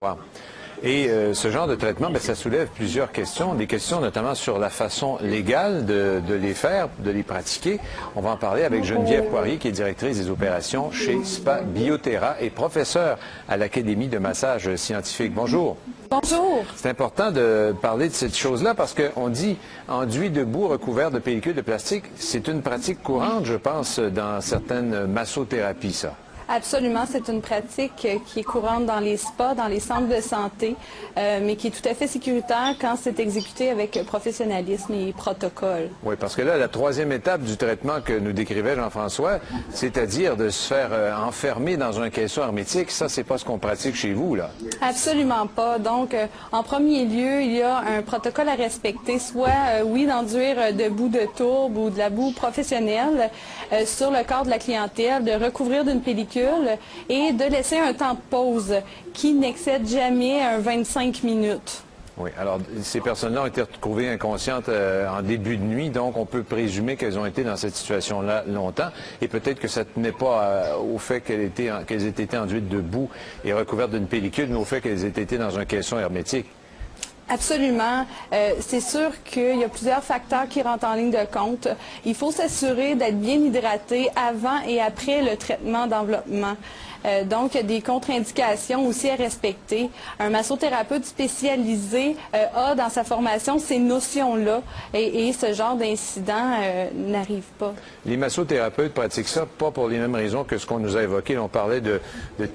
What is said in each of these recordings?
Wow. Et ce genre de traitement, ça soulève plusieurs questions, des questions notamment sur la façon légale de les faire, de les pratiquer. On va en parler avec Geneviève Poirier, qui est directrice des opérations chez Spa Bioterra et professeure à l'Académie de massage scientifique. Bonjour. Bonjour. C'est important de parler de cette chose-là parce qu'on dit enduit de boue recouvert de pellicule de plastique. C'est une pratique courante, je pense, dans certaines massothérapies, ça. Absolument, c'est une pratique qui est courante dans les spas, dans les centres de santé, mais qui est tout à fait sécuritaire quand c'est exécuté avec professionnalisme et protocole. Oui, parce que là, la troisième étape du traitement que nous décrivait Jean-François, c'est-à-dire de se faire enfermer dans un caisson hermétique, ça, c'est pas ce qu'on pratique chez vous, là. Absolument pas. Donc, en premier lieu, il y a un protocole à respecter, soit, oui, d'enduire de boue de tourbe ou de la boue professionnelle sur le corps de la clientèle, de recouvrir d'une pellicule et de laisser un temps de pause qui n'excède jamais 25 minutes. Oui, alors ces personnes-là ont été retrouvées inconscientes en début de nuit, donc on peut présumer qu'elles ont été dans cette situation-là longtemps, et peut-être que ça ne tenait pas au fait qu'elles aient été enduites de boue et recouvertes d'une pellicule, mais au fait qu'elles aient été dans un caisson hermétique. Absolument. C'est sûr qu'il y a plusieurs facteurs qui rentrent en ligne de compte. Il faut s'assurer d'être bien hydraté avant et après le traitement d'enveloppement. Donc, il y a des contre-indications aussi à respecter. Un massothérapeute spécialisé a dans sa formation ces notions-là et ce genre d'incident n'arrive pas. Les massothérapeutes pratiquent ça pas pour les mêmes raisons que ce qu'on nous a évoqué. On parlait de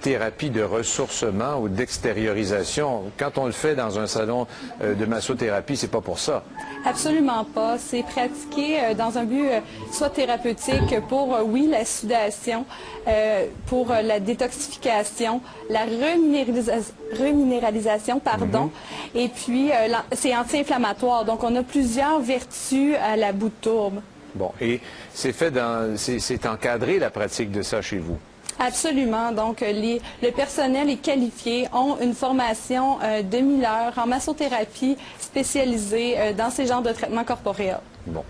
thérapie de ressourcement ou d'extériorisation. Quand on le fait dans un salon de massothérapie, c'est pas pour ça. Absolument pas. C'est pratiqué dans un but soit thérapeutique pour, oui, la sudation, pour la détoxification, la reminéralisation, pardon, et puis c'est anti-inflammatoire. Donc, on a plusieurs vertus à la boue de tourbe. Bon, et c'est encadré la pratique de ça chez vous? Absolument. Donc, le personnel est qualifié, ont une formation de 1000 heures en massothérapie spécialisée dans ces genres de traitements corporels. Bon.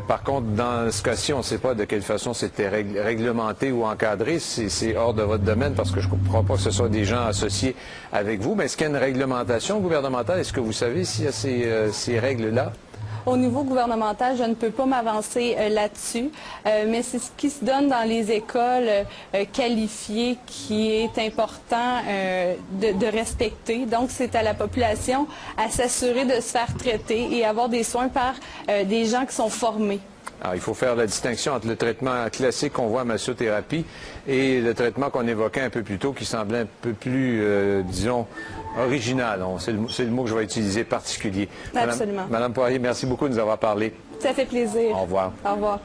Par contre, dans ce cas-ci, on ne sait pas de quelle façon c'était réglementé ou encadré. C'est hors de votre domaine parce que je ne comprends pas que ce soit des gens associés avec vous. Mais est-ce qu'il y a une réglementation gouvernementale? Est-ce que vous savez s'il y a ces règles-là? Au niveau gouvernemental, je ne peux pas m'avancer là-dessus, mais c'est ce qui se donne dans les écoles qualifiées qui est important de respecter. Donc, c'est à la population à s'assurer de se faire traiter et avoir des soins par des gens qui sont formés. Alors, il faut faire la distinction entre le traitement classique qu'on voit en massothérapie et le traitement qu'on évoquait un peu plus tôt qui semblait un peu plus, disons, original. C'est le mot que je vais utiliser, particulier. Absolument. Madame Poirier, merci beaucoup de nous avoir parlé. Ça fait plaisir. Au revoir. Au revoir.